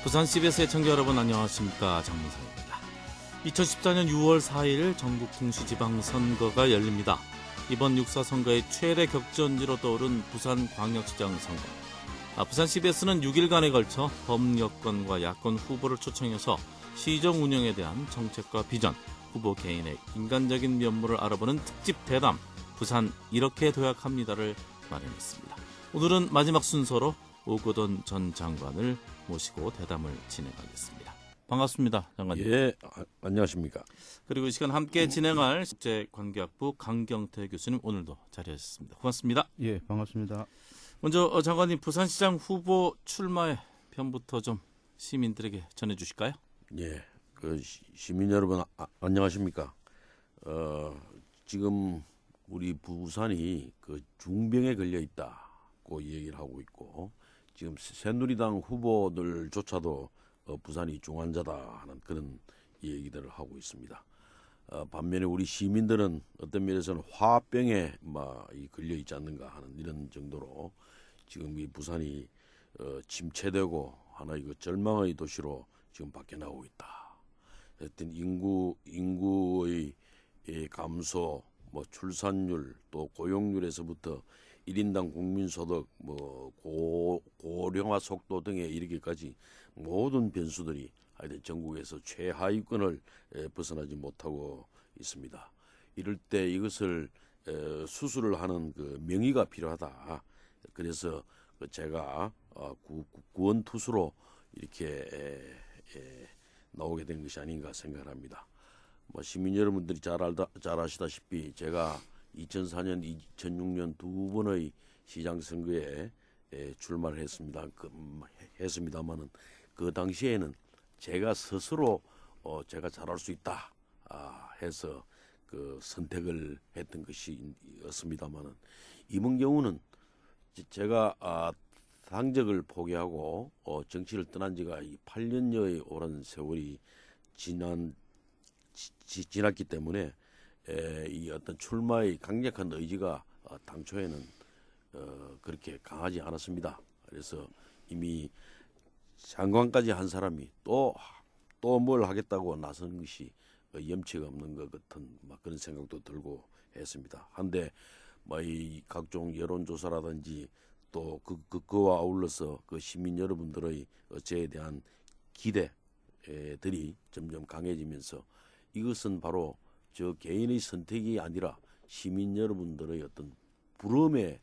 부산 CBS의 청취자 여러분 안녕하십니까, 장문상입니다. 2014년 6월 4일 전국 동시지방선거가 열립니다. 이번 육사선거의 최대 격전지로 떠오른 부산광역시장 선거. 부산 CBS는 6일간에 걸쳐 범여권과 야권 후보를 초청해서 시정 운영에 대한 정책과 비전, 후보 개인의 인간적인 면모를 알아보는 특집 대담 부산 이렇게 도약합니다를 마련했습니다. 오늘은 마지막 순서로 오거돈 전 장관을 모시고 대담을 진행하겠습니다. 반갑습니다, 장관님. 예, 안녕하십니까. 그리고 이 시간 함께 진행할 국제관계학부 강경태 교수님 오늘도 자리하셨습니다. 고맙습니다. 예, 반갑습니다. 먼저 장관님, 부산시장 후보 출마의 편부터 좀 시민들에게 전해주실까요? 예, 시민 여러분 안녕하십니까. 지금 우리 부산이 중병에 걸려 있다고 얘기를 하고 있고, 지금 새누리당 후보들조차도 부산이 중환자다 하는 그런 얘기들을 하고 있습니다. 반면에 우리 시민들은 어떤 면에서는 화병에 걸려 있지 않는가 하는 이런 정도로 지금 이 부산이 침체되고 하나의 절망의 도시로 지금 밖에 나오고 있다. 어떤 인구의 감소, 출산율, 또 고용률에서부터 1인당 국민소득, 고령화 속도 등에 이르기까지 모든 변수들이 하여튼 전국에서 최하위권을 벗어나지 못하고 있습니다. 이럴 때 이것을 수술을 하는 명의가 필요하다. 그래서 제가 구원투수로 이렇게 나오게 된 것이 아닌가 생각합니다. 시민 여러분들이 잘 아시다시피 제가 2004년, 2006년 두 번의 시장 선거에 출마를 했습니다만은 그 당시에는 제가 스스로 제가 잘할 수 있다 해서 선택을 했던 것이었습니다만은 이번 경우는 제가 당적을 포기하고 정치를 떠난 지가 8년여의 오랜 세월이 지났기 때문에 이 어떤 출마의 강력한 의지가 당초에는 그렇게 강하지 않았습니다. 그래서 이미 장관까지 한 사람이 또 뭘 하겠다고 나선 것이 염치가 없는 것 같은 그런 생각도 들고 했습니다. 한데 이 각종 여론조사라든지 또 그와 아울러서 시민 여러분들의 저에 대한 기대들이 점점 강해지면서 이것은 바로 저 개인의 선택이 아니라 시민 여러분들의 어떤 부름에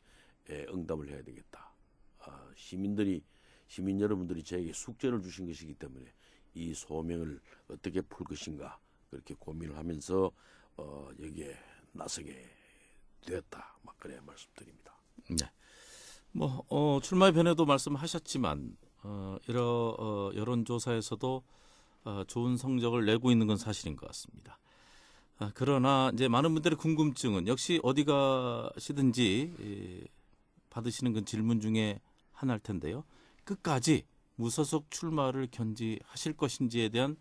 응답을 해야 되겠다. 시민 여러분들이 저에게 숙제를 주신 것이기 때문에 이 소명을 어떻게 풀 것인가 그렇게 고민을 하면서 여기에 나서게 되었다. 그래 말씀드립니다. 네. 출마의 변에도 말씀하셨지만 여론조사에서도 좋은 성적을 내고 있는 건 사실인 것 같습니다. 그러나 이제 많은 분들의 궁금증은 역시 어디 가시든지 받으시는 건 질문 중에 하나일 텐데요. 끝까지 무소속 출마를 견지하실 것인지에 대한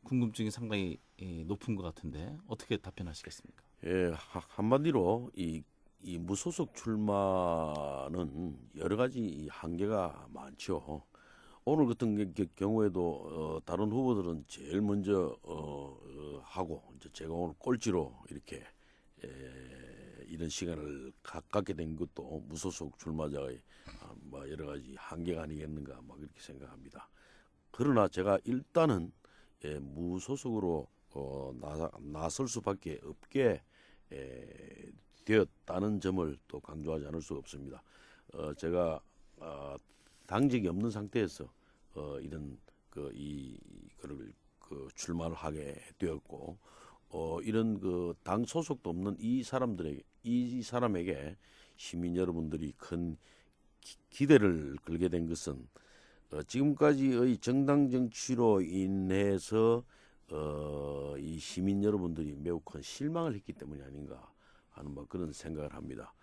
궁금증이 상당히 높은 것 같은데 어떻게 답변하시겠습니까? 예, 한마디로 이 무소속 출마는 여러 가지 한계가 많죠. 오늘 같은 경우에도 다른 후보들은 제일 먼저 하고 이제 제가 오늘 꼴찌로 이렇게 이런 시간을 갖게 된 것도 무소속 출마자의 여러 가지 한계가 아니겠는가 그렇게 생각합니다. 그러나 제가 일단은 무소속으로 나설 수밖에 없게 되었다는 점을 또 강조하지 않을 수 없습니다. 제가 당직이 없는 상태에서 이런 이거를 출마를 하게 되었고 이런 당 소속도 없는 이 사람에게 시민 여러분들이 큰 기대를 걸게 된 것은 지금까지의 정당 정치로 인해서 이 시민 여러분들이 매우 큰 실망을 했기 때문이 아닌가 하는 그런 생각을 합니다.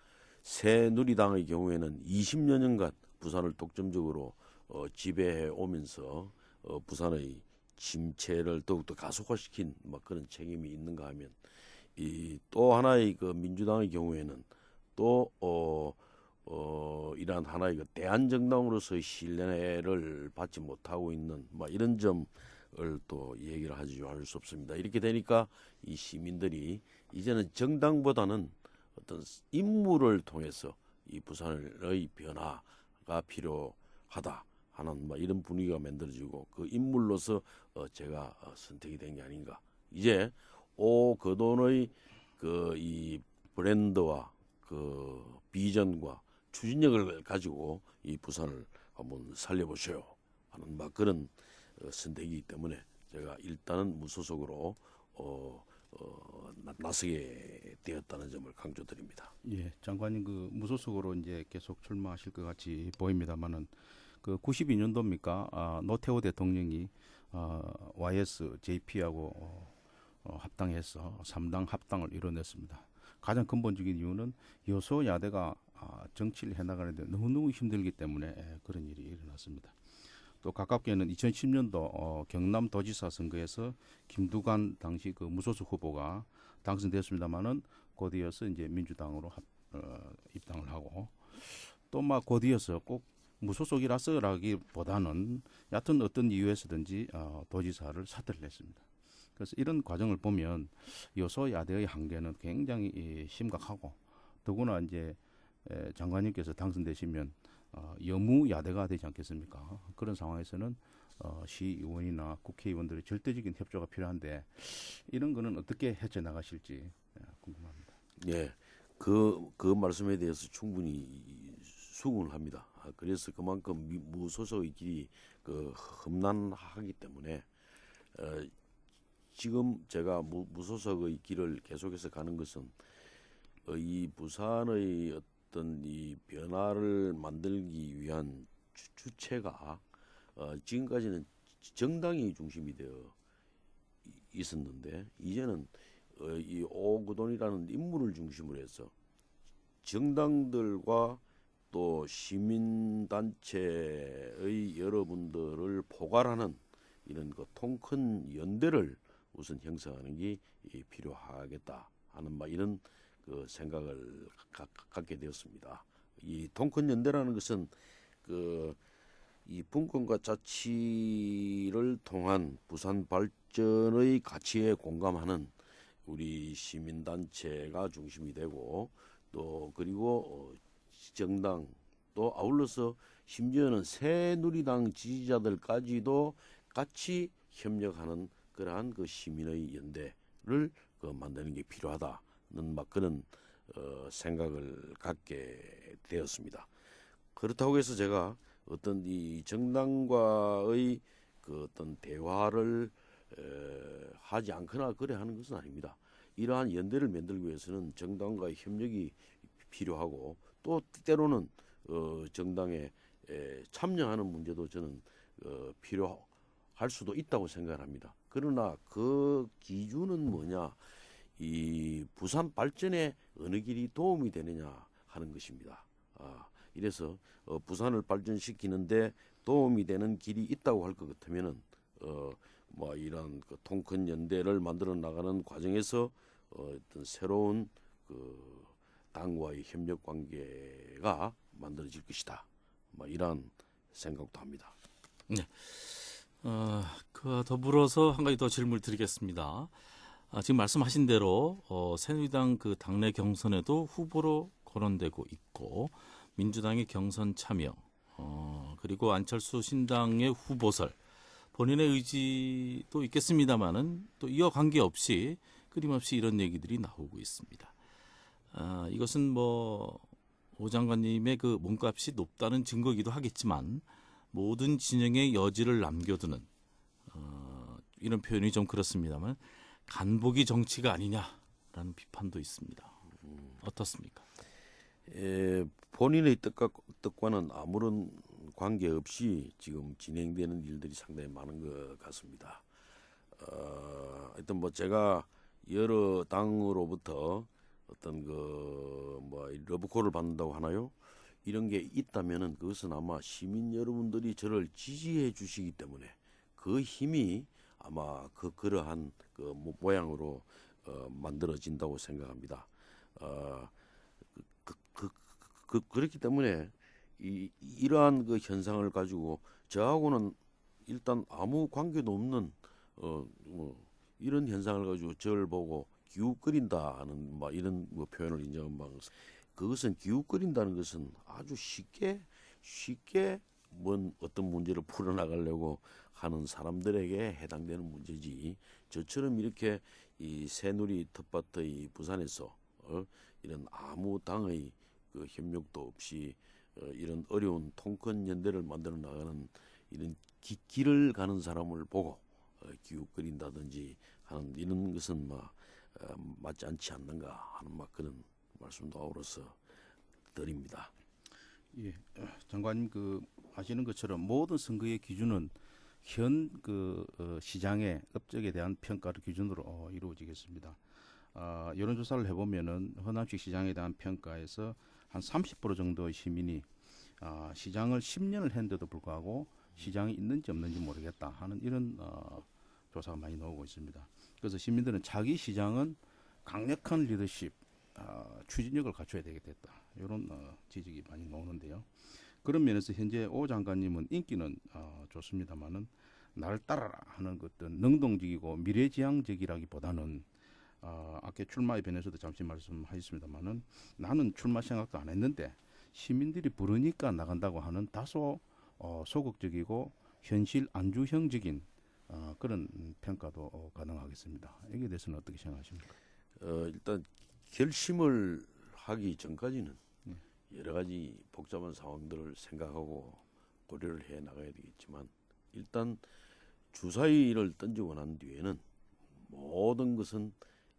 새누리당의 경우에는 20여 년간 부산을 독점적으로 지배해 오면서 부산의 침체를 더욱더 가속화시킨 그런 책임이 있는가 하면 이 또 하나의 민주당의 경우에는 또 이러한 하나의 그 대한정당으로서의 신뢰를 받지 못하고 있는 이런 점을 또 얘기를 하지 않을 수 없습니다. 이렇게 되니까 이 시민들이 이제는 정당보다는 어떤 인물을 통해서 이 부산의 변화가 필요하다 하는 이런 분위기가 만들어지고 그 인물로서 제가 선택이 된 게 아닌가. 이제 오거돈의 그 이 브랜드와 그 비전과 추진력을 가지고 이 부산을 한번 살려보세요 하는 그런 선택이기 때문에 제가 일단은 무소속으로 나서게 되었다는 점을 강조드립니다. 예, 장관님 그 무소속으로 이제 계속 출마하실 것 같이 보입니다만은 그 92년도입니까? 노태우 대통령이 YS, JP하고 합당해서 3당 합당을 이뤄냈습니다. 가장 근본적인 이유는 여소야대가 정치를 해나가는데 너무너무 힘들기 때문에 그런 일이 일어났습니다. 또 가깝게는 2010년도 경남도지사 선거에서 김두관 당시 그 무소속 후보가 당선됐습니다만은 곧이어서 이제 민주당으로 입당을 하고 또 곧이어서 꼭 무소속이라서라기보다는 얕은 어떤 이유에서든지 도지사를 사퇴를 했습니다. 그래서 이런 과정을 보면 여소야대의 한계는 굉장히 심각하고 더구나 이제 장관님께서 당선되시면 여무야대가 되지 않겠습니까? 그런 상황에서는 시의원이나 국회의원들의 절대적인 협조가 필요한데 이런 거는 어떻게 헤쳐나가실지 궁금합니다. 예, 그 말씀에 대해서 충분히 수긍을 합니다. 그래서 그만큼 무소속의 길이 험난하기 때문에 지금 제가 무소속의 길을 계속해서 가는 것은 이 부산의 어떤 이 변화를 만들기 위한 주체가 지금까지는 정당이 중심이 되어 있었는데 이제는 이 오거돈이라는 인물을 중심으로 해서 정당들과 또 시민단체의 여러분들을 포괄하는 이런 통큰 연대를 우선 형성하는 게 필요하겠다 하는 이런 생각을 갖게 되었습니다. 이 통큰 연대라는 것은 이 분권과 자치를 통한 부산 발전의 가치에 공감하는 우리 시민단체가 중심이 되고 또 그리고 정당 또 아울러서 심지어는 새누리당 지지자들까지도 같이 협력하는 그러한 시민의 연대를 만드는 게 필요하다는 그런 생각을 갖게 되었습니다. 그렇다고 해서 제가 어떤 이 정당과의 어떤 대화를 하지 않거나 그래 하는 것은 아닙니다. 이러한 연대를 만들기 위해서는 정당과의 협력이 필요하고 또 때로는 정당에 참여하는 문제도 저는 필요할 수도 있다고 생각합니다. 그러나 그 기준은 뭐냐? 이 부산 발전에 어느 길이 도움이 되느냐 하는 것입니다. 이래서 부산을 발전시키는데 도움이 되는 길이 있다고 할 것 같으면은 이런 통큰 연대를 만들어 나가는 과정에서 어떤 새로운 당과의 협력 관계가 만들어질 것이다. 이런 생각도 합니다. 네. 그 더불어서 한 가지 더 질문을 드리겠습니다. 지금 말씀하신 대로 새누리당 당내 경선에도 후보로 거론되고 있고 민주당의 경선 참여 그리고 안철수 신당의 후보설 본인의 의지도 있겠습니다만은 또 이와 관계없이 끊임없이 이런 얘기들이 나오고 있습니다. 이것은 오 장관님의 몸값이 높다는 증거이기도 하겠지만 모든 진영의 여지를 남겨두는 이런 표현이 좀 그렇습니다만 간보기 정치가 아니냐라는 비판도 있습니다. 어떻습니까? 본인의 뜻과는 아무런 관계없이 지금 진행되는 일들이 상당히 많은 것 같습니다. 하여튼 제가 여러 당으로부터 어떤 러브콜을 받는다고 하나요? 이런 게 있다면은 그것은 아마 시민 여러분들이 저를 지지해 주시기 때문에 그 힘이 아마 그러한 모양으로 만들어진다고 생각합니다. 그렇기 때문에 이러한 그 현상을 가지고 저하고는 일단 아무 관계도 없는 뭐 이런 현상을 가지고 저를 보고 기웃거린다는 막 이런 뭐 표현을 인정한 바 그것은 기웃거린다는 것은 아주 쉽게 뭔 어떤 문제를 풀어나가려고 하는 사람들에게 해당되는 문제지. 저처럼 이렇게 이 새누리 텃밭의 부산에서 이런 아무 당의 그 협력도 없이 이런 어려운 통큰 연대를 만들어 나가는 이런 길을 가는 사람을 보고 기웃거린다든지 하는 이런 것은 맞지 않지 않는가 하는 그런 말씀도 아우러서 드립니다. 예, 장관님 아시는 것처럼 모든 선거의 기준은 현 시장의 업적에 대한 평가를 기준으로 이루어지겠습니다. 여론조사를 해보면은 허남식 시장에 대한 평가에서 한 30% 정도의 시민이 시장을 10년을 했는데도 불구하고 시장이 있는지 없는지 모르겠다 하는 이런 조사가 많이 나오고 있습니다. 그래서 시민들은 자기 시장은 강력한 리더십, 추진력을 갖춰야 되겠다. 이런 지적이 많이 나오는데요. 그런 면에서 현재 오 장관님은 인기는 좋습니다만은 나를 따라라 하는 어떤 능동적이고 미래지향적이라기보다는 아까 출마에 변해서도 잠시 말씀하셨습니다만은 나는 출마 생각도 안 했는데 시민들이 부르니까 나간다고 하는 다소 소극적이고 현실 안주형적인 그런 평가도 가능하겠습니다. 여기에 대해서는 어떻게 생각하십니까? 일단 결심을 하기 전까지는 여러 가지 복잡한 상황들을 생각하고 고려를 해 나가야 되겠지만 일단 주사위를 던지고 난 뒤에는 모든 것은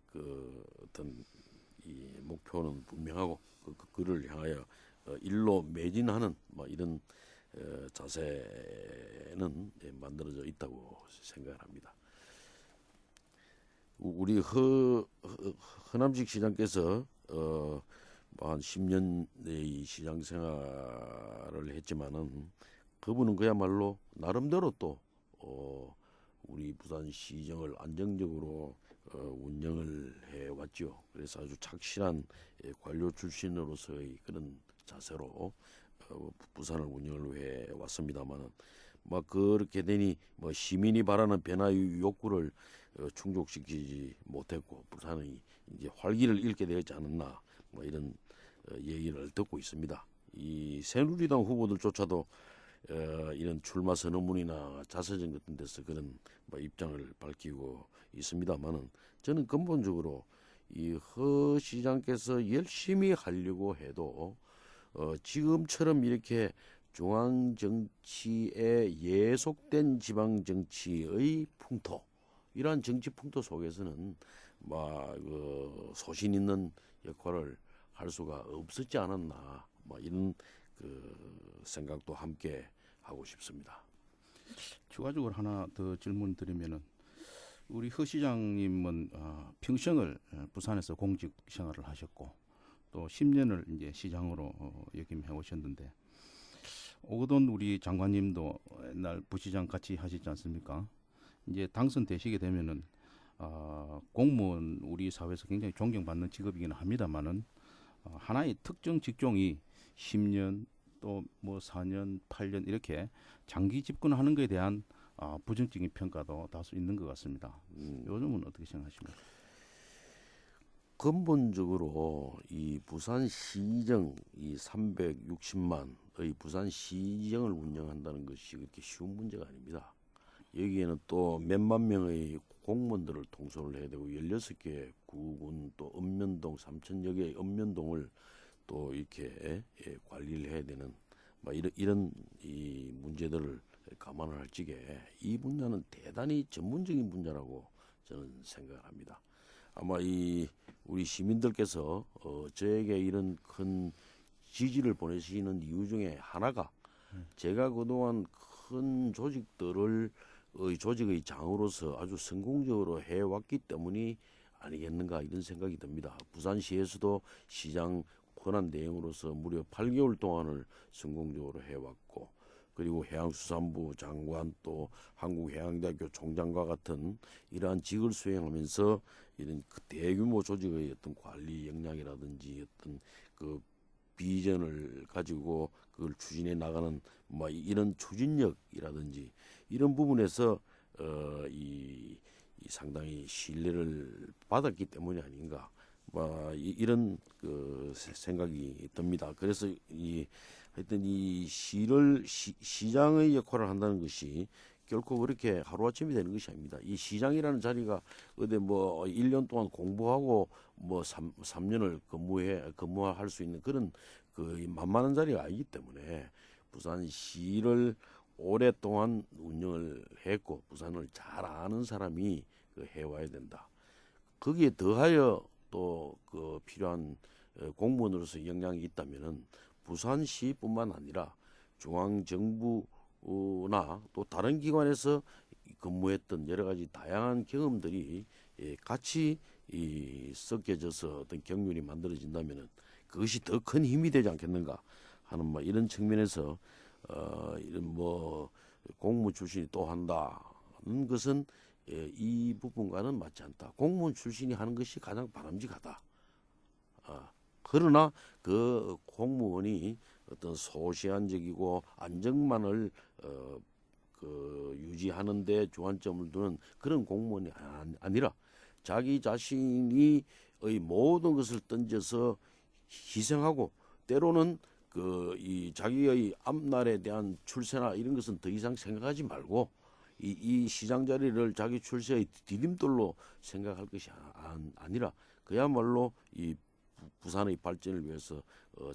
그 어떤 이 목표는 분명하고 그를 향하여 일로 매진하는 이런 자세는 만들어져 있다고 생각을 합니다. 우리 허남식 시장께서 한 10년의 시장 생활을 했지만은 그분은 그야말로 나름대로 또 우리 부산 시정을 안정적으로 운영을 해왔죠. 그래서 아주 착실한 관료 출신으로서의 그런 자세로 부산을 운영을 해왔습니다만은 그렇게 되니 시민이 바라는 변화의 욕구를 충족시키지 못했고 부산이 이제 활기를 잃게 되었지 않았나 이런 얘기를 듣고 있습니다. 이 새누리당 후보들조차도 이런 출마 선언문이나 자서전 같은 데서 그런 입장을 밝히고 있습니다만은 저는 근본적으로 이 허 시장께서 열심히 하려고 해도 지금처럼 이렇게 중앙 정치에 예속된 지방 정치의 풍토 이러한 정치 풍토 속에서는 소신 있는 역할을 할 수가 없었지 않았나 이런 생각도 함께 하고 싶습니다. 추가적으로 하나 더 질문 드리면은 우리 허 시장님은 평생을 부산에서 공직 생활을 하셨고 또 10년을 이제 시장으로 역임해 오셨는데 오거돈 우리 장관님도 옛날 부시장 같이 하시지 않습니까? 이제 당선되시게 되면은 공무원 우리 사회에서 굉장히 존경받는 직업이긴 합니다만은 하나의 특정 직종이 10년 또 4년, 8년 이렇게 장기 집권하는 것에 대한 부정적인 평가도 다수 있는 것 같습니다. 요즘은 어떻게 생각하십니까? 근본적으로 이 부산시정 이 360만의 부산시정을 운영한다는 것이 그렇게 쉬운 문제가 아닙니다. 여기에는 또 몇만 명의 공무원들을 통솔을 해야 되고 16개 구군 또 읍면동 3천여 개의 읍면동을 또 이렇게 관리를 해야 되는 이런 이 문제들을 감안을 할 적에 이 분야는 대단히 전문적인 분야라고 저는 생각을 합니다. 아마 이 우리 시민들께서 저에게 이런 큰 지지를 보내시는 이유 중에 하나가 제가 그동안 큰 조직의 장으로서 아주 성공적으로 해왔기 때문이 아니겠는가 이런 생각이 듭니다. 부산시에서도 시장 권한 대행으로서 무려 8개월 동안을 성공적으로 해왔고 그리고 해양수산부 장관 또 한국해양대학교 총장과 같은 이러한 직을 수행하면서 이런 대규모 조직의 어떤 관리 역량이라든지 어떤 비전을 가지고 그걸 추진해 나가는 뭐 이런 추진력이라든지 이런 부분에서 이 상당히 신뢰를 받았기 때문이 아닌가 뭐 이런 그 생각이 듭니다. 그래서 하여튼 이 시장의 역할을 한다는 것이 결코 그렇게 하루아침이 되는 것이 아닙니다. 이 시장이라는 자리가 어디 뭐 1년 동안 공부하고 뭐 3년을 근무할 수 있는 그런 그 만만한 자리가 아니기 때문에 부산시를 오랫동안 운영을 했고 부산을 잘 아는 사람이 그 해와야 된다. 거기에 더하여 또 그 필요한 공무원으로서 역량이 있다면은 부산시뿐만 아니라 중앙정부나 또 다른 기관에서 근무했던 여러 가지 다양한 경험들이 같이 섞여져서 어떤 경륜이 만들어진다면은 그것이 더 큰 힘이 되지 않겠는가 하는 뭐 이런 측면에서 이런 뭐 공무원 출신이 또 한다는 것은 이 부분과는 맞지 않다. 공무원 출신이 하는 것이 가장 바람직하다. 그러나 그 공무원이 어떤 소시안적이고 안정만을 유지하는 데 주안점을 두는 그런 공무원이 아니라 자기 자신이 모든 것을 던져서 희생하고 때로는 이 자기의 앞날에 대한 출세나 이런 것은 더 이상 생각하지 말고 이 시장 자리를 자기 출세의 디딤돌로 생각할 것이 아니라 그야말로 이 부산의 발전을 위해서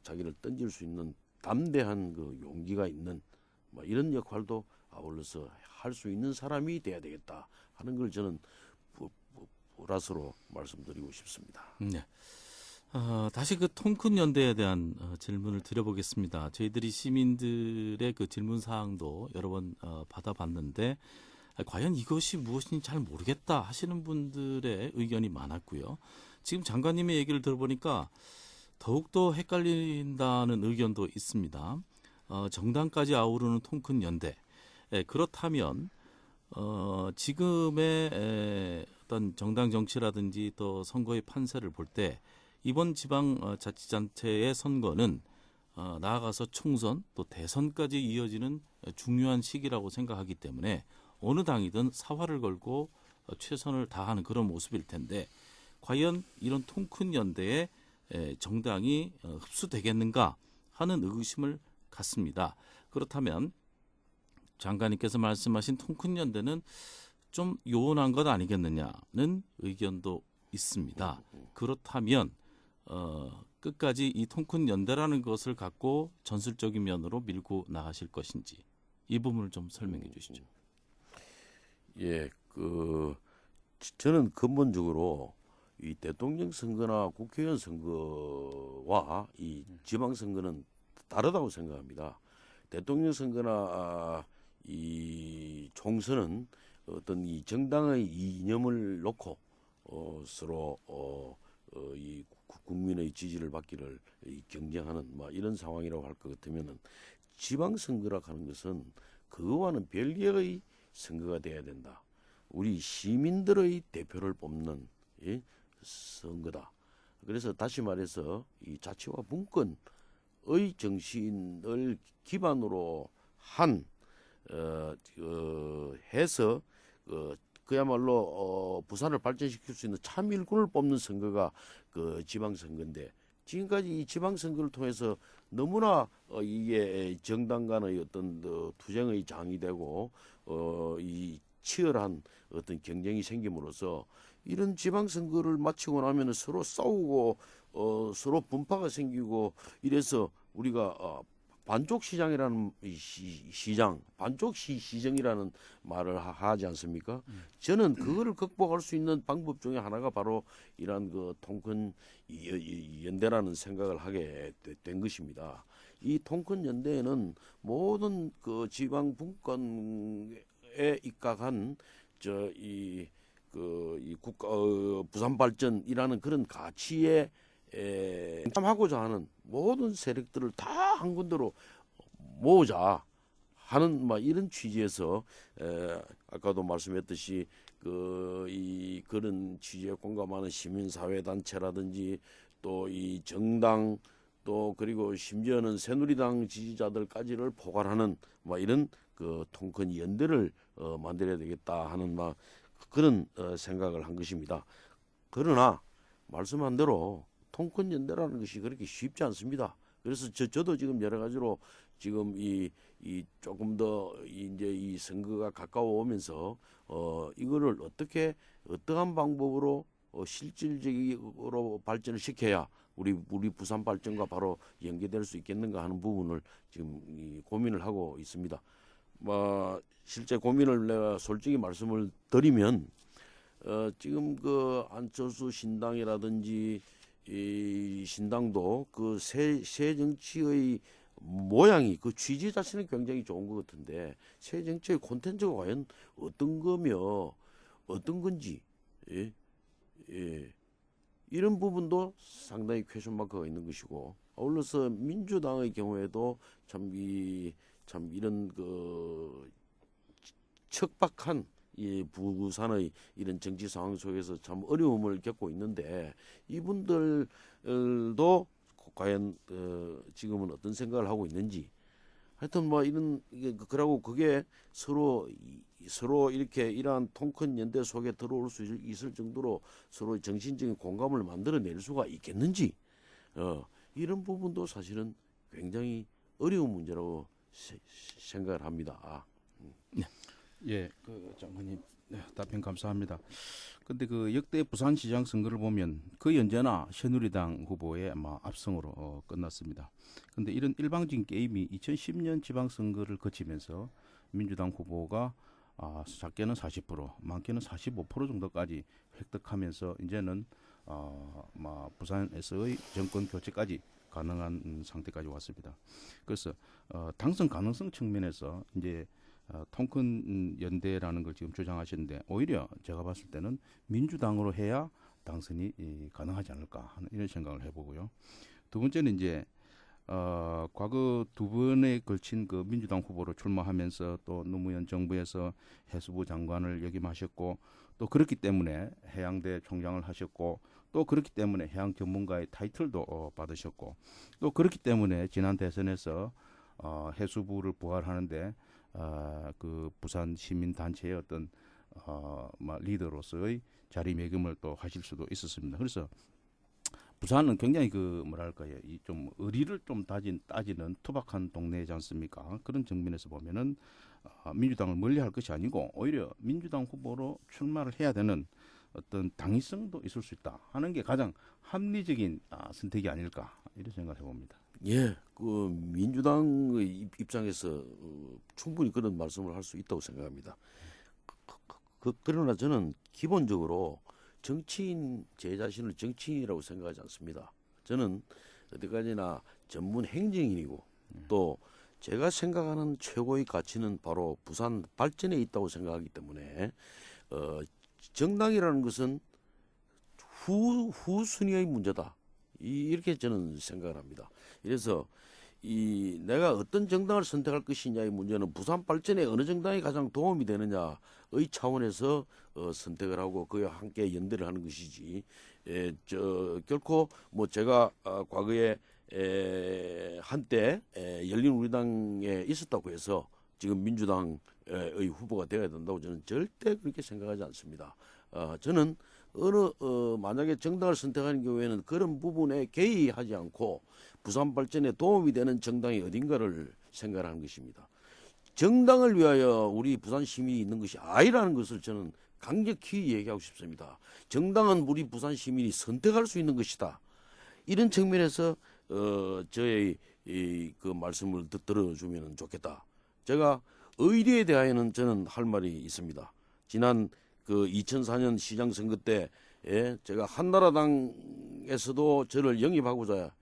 자기를 던질 수 있는 담대한 그 용기가 있는 뭐 이런 역할도 아울러서 할 수 있는 사람이 돼야 되겠다 하는 걸 저는 보라스로 말씀드리고 싶습니다. 네. 다시 그 통큰 연대에 대한 질문을 드려보겠습니다. 저희들이 시민들의 그 질문 사항도 여러 번 받아봤는데 과연 이것이 무엇인지 잘 모르겠다 하시는 분들의 의견이 많았고요. 지금 장관님의 얘기를 들어보니까 더욱더 헷갈린다는 의견도 있습니다. 정당까지 아우르는 통큰 연대. 그렇다면 지금의 어떤 정당 정치라든지 또 선거의 판세를 볼 때 이번 지방자치단체의 선거는 나아가서 총선 또 대선까지 이어지는 중요한 시기라고 생각하기 때문에 어느 당이든 사활을 걸고 최선을 다하는 그런 모습일 텐데 과연 이런 통큰 연대에 정당이 흡수되겠는가 하는 의구심을 갖습니다. 그렇다면 장관님께서 말씀하신 통큰 연대는 좀 요원한 것 아니겠느냐는 의견도 있습니다. 그렇다면 끝까지 이 통큰 연대라는 것을 갖고 전술적인 면으로 밀고 나가실 것인지 이 부분을 좀 설명해 주시죠. 예, 저는 근본적으로 이 대통령 선거나 국회의원 선거와 이 지방 선거는 다르다고 생각합니다. 대통령 선거나 이 총선은 어떤 이 정당의 이념을 놓고 서로 이 국민의 지지를 받기를 경쟁하는 뭐 이런 상황이라고 할 것 같으면은 지방선거라 하는 것은 그거와는 별개의 선거가 돼야 된다. 우리 시민들의 대표를 뽑는 선거다. 그래서 다시 말해서 이 자치와 분권의 정신을 기반으로 한 해서 그야말로 부산을 발전시킬 수 있는 참일군을 뽑는 선거가 그 지방선거인데 지금까지 이 지방선거를 통해서 너무나 이게 정당 간의 어떤 투쟁의 장이 되고 이 치열한 어떤 경쟁이 생김으로써 이런 지방선거를 마치고 나면 서로 싸우고 서로 분파가 생기고 이래서 우리가 반쪽 시장이라는 반쪽 시정이라는 말을 하지 않습니까? 저는 그거를 극복할 수 있는 방법 중에 하나가 바로 이러한 그 통큰 연대라는 생각을 하게 된 것입니다. 이 통큰 연대에는 모든 그 지방 분권에 입각한 이 국가 부산 발전이라는 그런 가치에 참하고자 하는 모든 세력들을 다 한 군데로 모으자 하는 이런 취지에서 아까도 말씀했듯이 그런 취지에 공감하는 시민사회 단체라든지 또 이 정당 또 그리고 심지어는 새누리당 지지자들까지를 포괄하는 뭐 이런 그 통큰 연대를 만들어야 되겠다 하는 막 그런 생각을 한 것입니다. 그러나 말씀한 대로 통큰 연대라는 것이 그렇게 쉽지 않습니다. 그래서 저도 지금 여러 가지로 지금 이 조금 더 이제 이 선거가 가까워 오면서 이거를 어떻게 어떠한 방법으로 실질적으로 발전을 시켜야 우리 부산 발전과 바로 연계될 수 있겠는가 하는 부분을 지금 고민을 하고 있습니다. 뭐 실제 고민을 내가 솔직히 말씀을 드리면 지금 그 안철수 신당이라든지 이 신당도 그 새 정치의 모양이 그 취지 자체는 굉장히 좋은 것 같은데 새 정치의 콘텐츠가 과연 어떤 거며 어떤 건지 예? 예. 이런 부분도 상당히 퀘스천 마크가 있는 것이고 아울러서 민주당의 경우에도 참 이런 그 척박한 이 부산의 이런 정치 상황 속에서 참 어려움을 겪고 있는데 이분들도 과연 지금은 어떤 생각을 하고 있는지 하여튼 뭐 이런 그러고 그게 서로 이렇게 이러한 통큰 연대 속에 들어올 수 있을 정도로 서로 정신적인 공감을 만들어낼 수가 있겠는지 이런 부분도 사실은 굉장히 어려운 문제라고 생각을 합니다. 예, 그 장관님 답변 감사합니다. 근데 그 역대 부산시장 선거를 보면 거의 언제나 새누리당 후보의 아마 압승으로 끝났습니다. 근데 이런 일방적인 게임이 2010년 지방선거를 거치면서 민주당 후보가 작게는 40%, 많게는 45% 정도까지 획득하면서 이제는 부산에서의 정권 교체까지 가능한 상태까지 왔습니다. 그래서 당선 가능성 측면에서 이제 통큰 연대라는 걸 지금 주장하시는데 오히려 제가 봤을 때는 민주당으로 해야 당선이 가능하지 않을까 하는 이런 생각을 해보고요. 두 번째는 이제 과거 두 번에 걸친 그 민주당 후보로 출마하면서 또 노무현 정부에서 해수부 장관을 역임하셨고 또 그렇기 때문에 해양대 총장을 하셨고 또 그렇기 때문에 해양 전문가의 타이틀도 받으셨고 또 그렇기 때문에 지난 대선에서 해수부를 부활하는데 그 부산 시민 단체의 어떤 리더로서의 자리매김을 또 하실 수도 있었습니다. 그래서 부산은 굉장히 그 뭐랄까요, 이 좀 의리를 좀 따지는 투박한 동네이지 않습니까? 그런 측면에서 보면은 민주당을 멀리할 것이 아니고 오히려 민주당 후보로 출마를 해야 되는 어떤 당위성도 있을 수 있다 하는 게 가장 합리적인 선택이 아닐까 이런 생각을 해봅니다. 예, 그 민주당의 입장에서 충분히 그런 말씀을 할 수 있다고 생각합니다. 그러나 저는 기본적으로 정치인 제 자신을 정치인이라고 생각하지 않습니다. 저는 어디까지나 전문 행정인이고 또 제가 생각하는 최고의 가치는 바로 부산 발전에 있다고 생각하기 때문에 정당이라는 것은 후순위의 문제다. 이렇게 저는 생각을 합니다. 그래서 내가 어떤 정당을 선택할 것이냐의 문제는 부산 발전에 어느 정당이 가장 도움이 되느냐의 차원에서 선택을 하고 그와 함께 연대를 하는 것이지. 결코 뭐 제가 과거에 한때 열린우리당에 있었다고 해서 지금 민주당의 후보가 되어야 된다고 저는 절대 그렇게 생각하지 않습니다. 저는 만약에 정당을 선택하는 경우에는 그런 부분에 개의하지 않고 부산 발전에 도움이 되는 정당이 어딘가를 생각하는 것입니다. 정당을 위하여 우리 부산 시민이 있는 것이 아니라는 것을 저는 강력히 얘기하고 싶습니다. 정당은 우리 부산 시민이 선택할 수 있는 것이다. 이런 측면에서 저의 그 말씀을 들어주면 좋겠다. 제가 의리에 대하여는 저는 할 말이 있습니다. 지난 그 2004년 시장 선거 때 제가 한나라당에서도 저를 영입하고자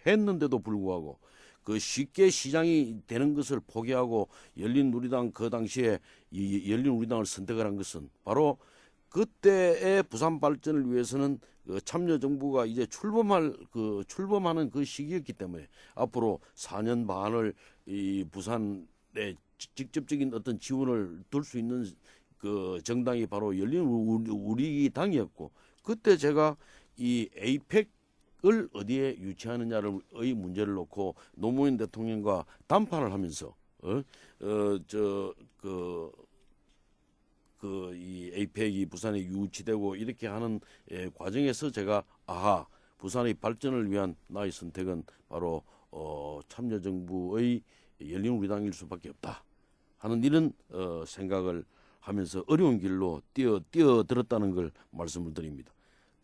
했는데도 불구하고 그 쉽게 시장이 되는 것을 포기하고 열린우리당 그 당시에 이 열린우리당을 선택을 한 것은 바로 그때의 부산 발전을 위해서는 그 참여정부가 이제 출범하는 그 시기였기 때문에 앞으로 4년 반을 이 부산에 직접적인 어떤 지원을 둘 수 있는 그 정당이 바로 열린우리당이었고 그때 제가 이 에이펙 어디에 유치하느냐의 문제를 놓고 노무현 대통령과 담판을 하면서 이 에이펙이 부산에 유치되고 이렇게 하는 과정에서 제가 부산의 발전을 위한 나의 선택은 바로 참여정부의 열린우리당일 수밖에 없다 하는 이런 생각을 하면서 어려운 길로 뛰어들었다는 걸 말씀을 드립니다.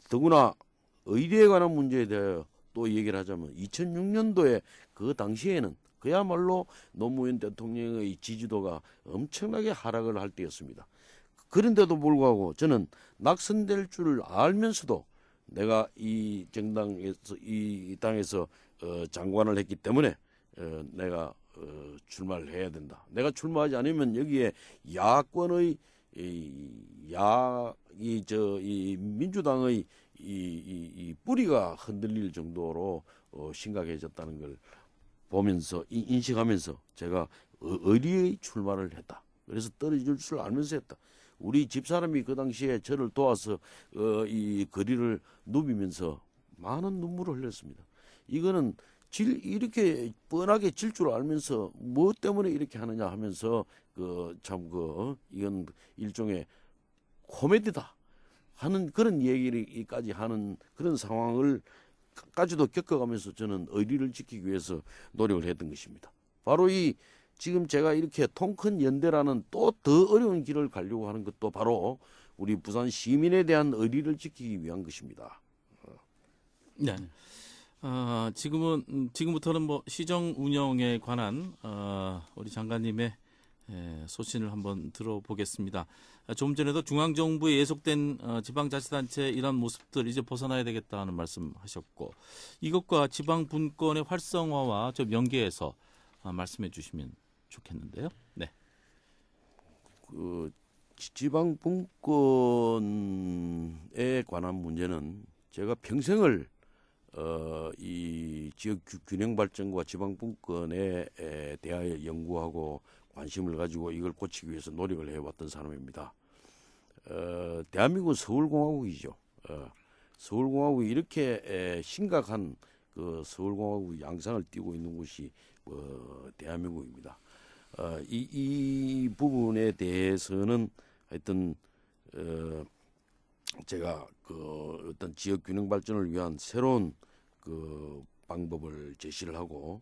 더구나 의리에 관한 문제에 대하여 또 얘기를 하자면 2006년도에 그 당시에는 그야말로 노무현 대통령의 지지도가 엄청나게 하락을 할 때였습니다. 그런데도 불구하고 저는 낙선될 줄 알면서도 내가 이 정당에서 이 당에서 장관을 했기 때문에 내가 출마를 해야 된다. 내가 출마하지 않으면 여기에 야권의 이 민주당의 이 뿌리가 흔들릴 정도로 심각해졌다는 걸 보면서 인식하면서 제가 의리의 출마를 했다. 그래서 떨어질 줄 알면서 했다. 우리 집사람이 그 당시에 저를 도와서 이 거리를 누비면서 많은 눈물을 흘렸습니다. 이거는 이렇게 뻔하게 질 줄 알면서 뭐 때문에 이렇게 하느냐 하면서 이건 일종의 코미디다 하는 그런 얘기까지 하는 그런 상황을까지도 겪어가면서 저는 의리를 지키기 위해서 노력을 했던 것입니다. 바로 지금 제가 이렇게 통큰 연대라는 또 더 어려운 길을 가려고 하는 것도 바로 우리 부산 시민에 대한 의리를 지키기 위한 것입니다. 네. 지금부터는 뭐 시정 운영에 관한 우리 장관님의 소신을 한번 들어보겠습니다. 좀 전에도 중앙정부에 예속된 지방자치단체 이런 모습들 이제 벗어나야 되겠다는 말씀하셨고 이것과 지방분권의 활성화와 좀 연계해서 말씀해 주시면 좋겠는데요. 네. 지방분권에 관한 문제는 제가 평생을 이 지역 균형 발전과 지방분권에 대하여 연구하고 관심을 가지고 이걸 고치기 위해서 노력을 해왔던 사람입니다. 대한민국은 서울공화국이죠. 서울공화국이 이렇게 심각한 그 서울공화국 양상을 띠고 있는 곳이 대한민국입니다. 이 부분에 대해서는 하여튼 제가 어떤 지역 균형 발전을 위한 새로운 방법을 제시를 하고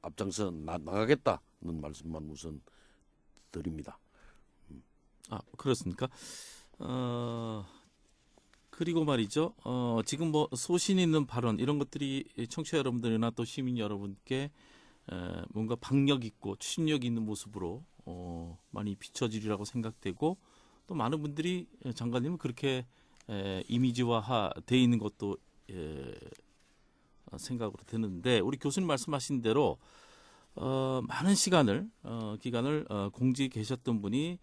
앞장서 나가겠다는 말씀만 우선 드립니다. 그렇습니까? 그리고 말이죠. 지금 뭐 소신 있는 발언 이런 것들이 청취자 여러분들이나 또 시민 여러분께 뭔가 박력 있고 추진력 있는 모습으로 많이 비춰지리라고 생각되고 또 많은 분들이 장관님은 그렇게 이미지화돼 있는 것도 생각으로 드는데 우리 교수님 말씀하신 대로 많은 기간을 공직에 계셨던 분이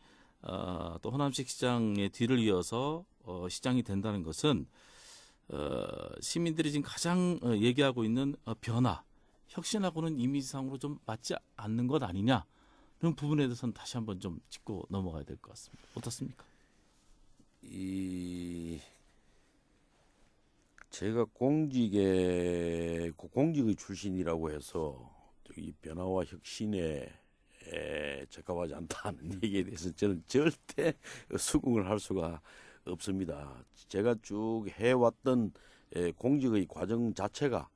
또 호남식 시장의 뒤를 이어서 시장이 된다는 것은 시민들이 지금 가장 얘기하고 있는 변화, 혁신하고는 이미지상으로 좀 맞지 않는 것 아니냐 그런 부분에 대해서는 다시 한번 좀 짚고 넘어가야 될 것 같습니다. 어떻습니까? 제가 공직의 출신이라고 해서 이 변화와 혁신에 적합하지 않다는 얘기에 대해서 저는 절대 수긍을 할 수가 없습니다. 제가 쭉 해왔던 공직의 과정 자체가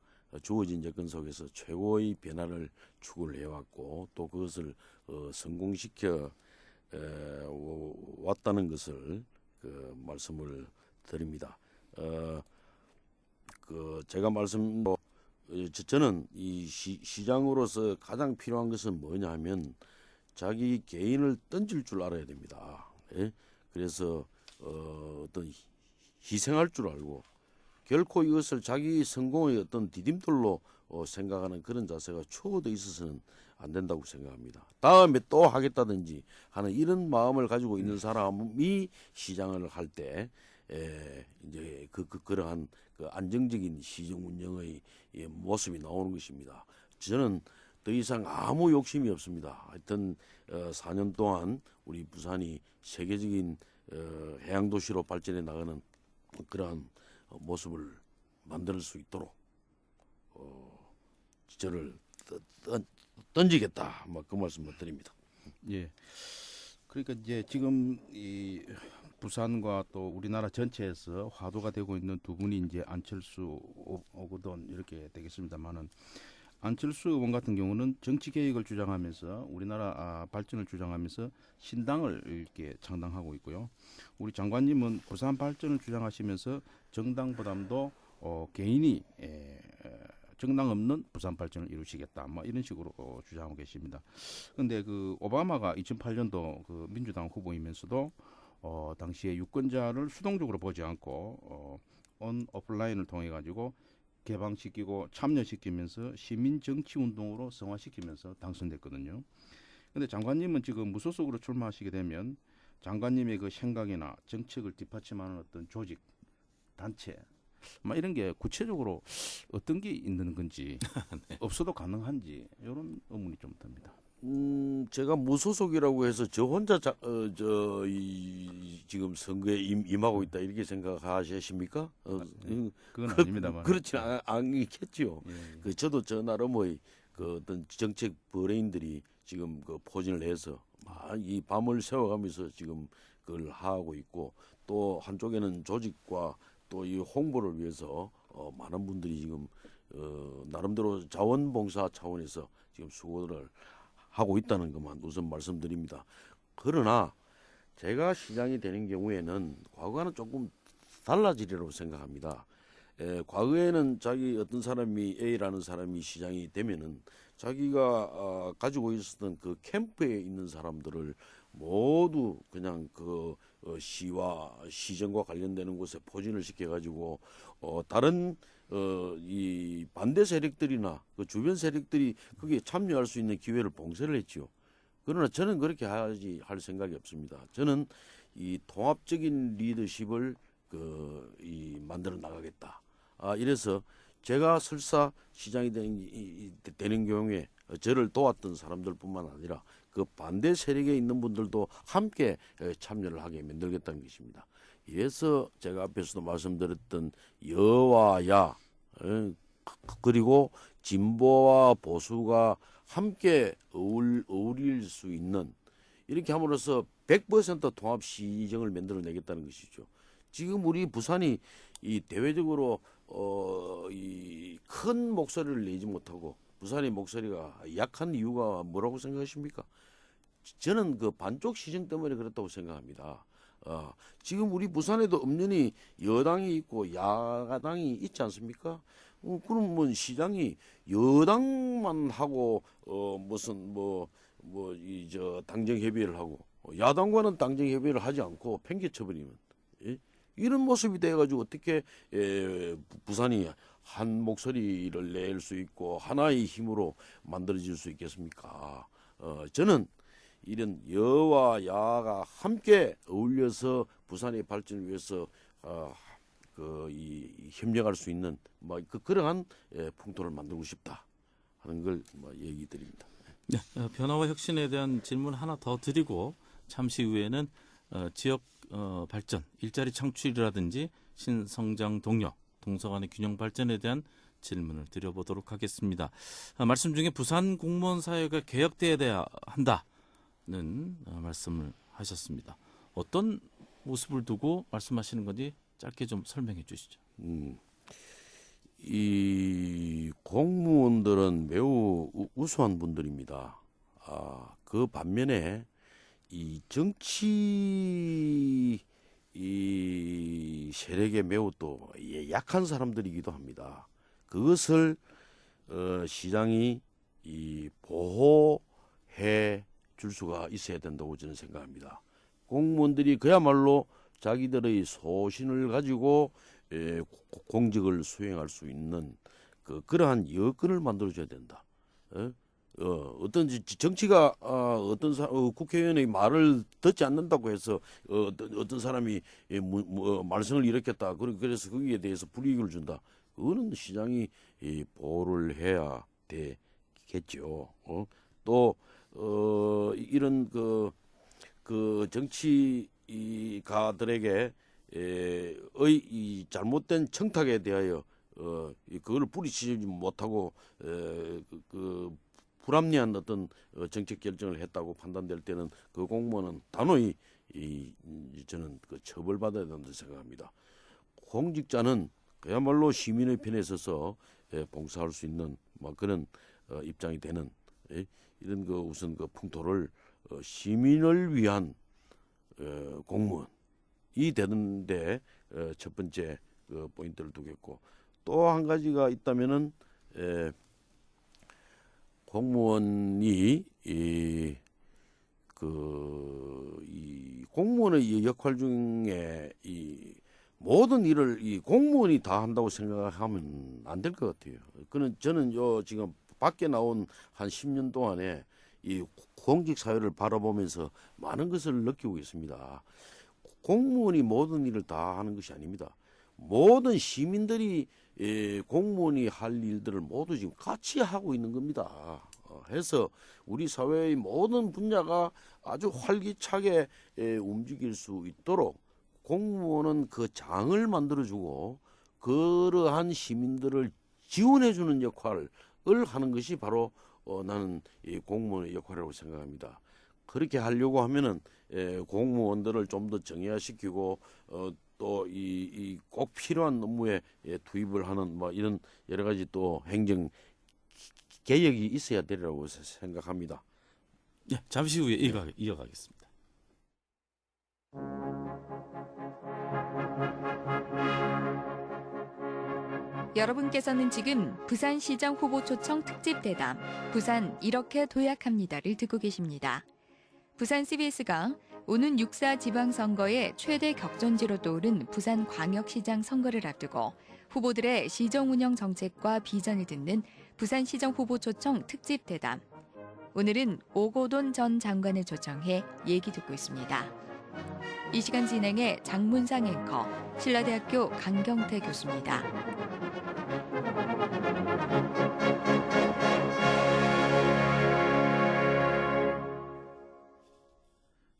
주어진 여건 속에서 최고의 변화를 추구를 해왔고 또 그것을 성공시켜 왔다는 것을 말씀을 드립니다. 제가 저는 이 시장으로서 가장 필요한 것은 뭐냐 하면 자기 개인을 던질 줄 알아야 됩니다. 예? 그래서 어떤 희생할 줄 알고 결코 이것을 자기 성공의 어떤 디딤돌로 생각하는 그런 자세가 초어돼 있어서는 안 된다고 생각합니다. 다음에 또 하겠다든지 하는 이런 마음을 가지고 있는 사람이 시장을 할 때 이제 그러한 안정적인 시정 운영의 모습이 나오는 것입니다. 저는 더 이상 아무 욕심이 없습니다. 하여튼 4년 동안 우리 부산이 세계적인 해양 도시로 발전해 나가는 그러한 모습을 만들 수 있도록 저를 던지겠다. 그 말씀을 드립니다. 예. 그러니까 이제 지금 이 부산과 또 우리나라 전체에서 화두가 되고 있는 두 분이 이제 안철수 오거돈 이렇게 되겠습니다만은 안철수 의원 같은 경우는 정치 개혁을 주장하면서 우리나라 발전을 주장하면서 신당을 이렇게 창당하고 있고요. 우리 장관님은 부산 발전을 주장하시면서 정당 부담도 개인이 정당 없는 부산 발전을 이루시겠다. 뭐 이런 식으로 주장하고 계십니다. 그런데 그 오바마가 2008년도 그 민주당 후보이면서도 당시에 유권자를 수동적으로 보지 않고 온 오프라인을 통해 가지고 개방시키고 참여시키면서 시민 정치 운동으로 성화시키면서 당선됐거든요. 그런데 장관님은 지금 무소속으로 출마하시게 되면 장관님의 그 생각이나 정책을 뒷받침하는 어떤 조직, 단체, 막 이런 게 구체적으로 어떤 게 있는 건지 네. 없어도 가능한지 이런 의문이 좀 듭니다. 제가 무소속이라고 해서 저 혼자 지금 선거에 임하고 있다 이렇게 생각하십니까? 그건 아닙니다만. 그렇지 않겠지요. 예. 저도 저 나름의 그 어떤 정책 브레인들이 지금 그 포진을 해서 이 밤을 새워가면서 지금 그걸 하고 있고 또 한쪽에는 조직과 또 이 홍보를 위해서 많은 분들이 지금 나름대로 자원봉사 차원에서 지금 수고를 하고 있다는 것만 우선 말씀드립니다. 그러나 제가 시장이 되는 경우에는 과거와는 조금 달라지리라고 생각합니다. 과거에는 자기 어떤 사람이 A라는 사람이 시장이 되면은 자기가 가지고 있었던 그 캠프에 있는 사람들을 모두 그냥 그 시와 시정과 관련되는 곳에 포진을 시켜가지고 다른 이 반대 세력들이나 그 주변 세력들이 거기에 참여할 수 있는 기회를 봉쇄를 했지요. 그러나 저는 그렇게 할 생각이 없습니다. 저는 이 통합적인 리더십을 만들어 나가겠다. 이래서 제가 설사 시장이 되는 경우에 저를 도왔던 사람들뿐만 아니라 그 반대 세력에 있는 분들도 함께 참여를 하게 만들겠다는 것입니다. 이래서 제가 앞에서도 말씀드렸던 여와 야 그리고 진보와 보수가 함께 어울릴 수 있는 이렇게 함으로써 100% 통합 시정을 만들어내겠다는 것이죠. 지금 우리 부산이 이 대외적으로 이 큰 목소리를 내지 못하고 부산의 목소리가 약한 이유가 뭐라고 생각하십니까? 저는 그 반쪽 시정 때문에 그렇다고 생각합니다. 지금 우리 부산에도 엄연히 여당이 있고 야당이 있지 않습니까? 그러면 시장이 여당만 하고 무슨 당정 협의를 하고 야당과는 당정 협의를 하지 않고 팽개쳐버리면 이런 모습이 돼가지고 어떻게 부산이 한 목소리를 낼 수 있고 하나의 힘으로 만들어질 수 있겠습니까? 저는 이런 여와 야가 함께 어울려서 부산의 발전을 위해서 협력할 수 있는 그러한 풍토를 만들고 싶다 하는 걸 얘기 드립니다. 네, 변화와 혁신에 대한 질문 하나 더 드리고 잠시 후에는 지역 발전, 일자리 창출이라든지 신성장 동력, 동서간의 균형 발전에 대한 질문을 드려보도록 하겠습니다. 말씀 중에 부산 공무원 사회가 개혁돼야 한다는 말씀을 하셨습니다. 어떤 모습을 두고 말씀하시는 건지 짧게 좀 설명해 주시죠. 이 공무원들은 매우 우수한 분들입니다. 그 반면에 이 정치 이 세력에 매우 또 약한 사람들이기도 합니다. 그것을 시장이 보호해 줄 수가 있어야 된다고 저는 생각합니다. 공무원들이 그야말로 자기들의 소신을 가지고 공직을 수행할 수 있는 그러한 여건을 만들어줘야 된다. 어떤 정치가 국회의원의 말을 듣지 않는다고 해서 어떤 사람이 말썽을 일으켰다. 그래서 거기에 대해서 불이익을 준다. 그거는 시장이 보호를 해야 되겠죠. 또 이런 그 정치가들에게 이 잘못된 청탁에 대하여 그걸 뿌리치지 못하고 불합리한 어떤 정책 결정을 했다고 판단될 때는 그 공무원은 단호히 저는 그 처벌받아야 된다고 생각합니다. 공직자는 그야말로 시민의 편에 서서 봉사할 수 있는 뭐 그런 입장이 되는 이런 그 우선 그 풍토를 시민을 위한 공무원이 되는데 첫 번째 그 포인트를 두겠고 또 한 가지가 있다면은 공무원이 이 공무원의 이 역할 중에 이 모든 일을 이 공무원이 다 한다고 생각하면 안 될 것 같아요. 저는 지금 밖에 나온 한 10년 동안에 이 공직 사회를 바라보면서 많은 것을 느끼고 있습니다. 공무원이 모든 일을 다 하는 것이 아닙니다. 모든 시민들이 공무원이 할 일들을 모두 지금 같이 하고 있는 겁니다. 해서 우리 사회의 모든 분야가 아주 활기차게 움직일 수 있도록 공무원은 그 장을 만들어주고 그러한 시민들을 지원해주는 역할을 하는 것이 바로 나는 이 공무원의 역할이라고 생각합니다. 그렇게 하려고 하면은 공무원들을 좀 더 정예화시키고 또 이 꼭 필요한 업무에 투입을 하는 뭐 이런 여러 가지 또 행정 개혁이 있어야 되리라고 생각합니다. 예, 잠시 후에 이어가겠습니다. 여러분께서는 지금 부산시장 후보 초청 특집 대담 부산 이렇게 도약합니다를 듣고 계십니다. 부산 CBS가 오는 6.4 지방선거의 최대 격전지로 떠오른 부산광역시장 선거를 앞두고 후보들의 시정운영 정책과 비전을 듣는 부산시정 후보 초청 특집 대담. 오늘은 오고돈 전 장관을 초청해 얘기 듣고 있습니다. 이 시간 진행의 장문상 앵커, 신라대학교 강경태 교수입니다.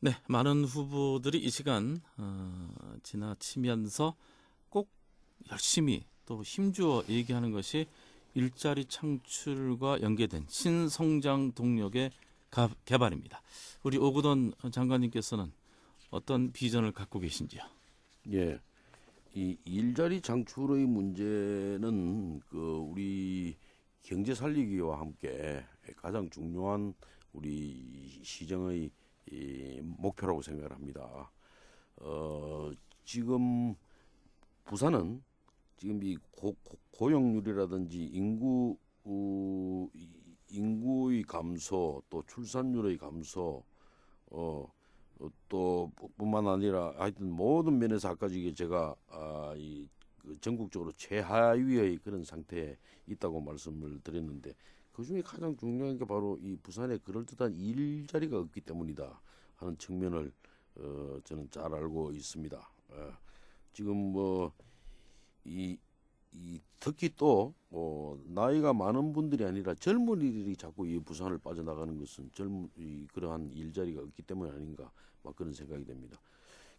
네, 많은 후보들이 이 시간 지나치면서 꼭 열심히 또 힘주어 얘기하는 것이 일자리 창출과 연계된 신성장 동력의 개발입니다. 우리 오고돈 장관님께서는 어떤 비전을 갖고 계신지요? 예, 이 일자리 창출의 문제는 그 우리 경제 살리기와 함께 가장 중요한 우리 시정의 이 목표라고 생각을 합니다. 지금 부산은 지금 이 고용률이라든지 인구의 감소, 또 출산율의 감소, 또 뿐만 아니라 하여튼 모든 면에서 아까 제가 그 전국적으로 최하위의 그런 상태에 있다고 말씀을 드렸는데 그 중에 가장 중요한 게 바로 이 부산에 그럴듯한 일자리가 없기 때문이다 하는 측면을 저는 잘 알고 있습니다. 지금 뭐 특히 또 나이가 많은 분들이 아니라 젊은이들이 자꾸 이 부산을 빠져나가는 것은 그러한 일자리가 없기 때문이 아닌가 막 그런 생각이 됩니다.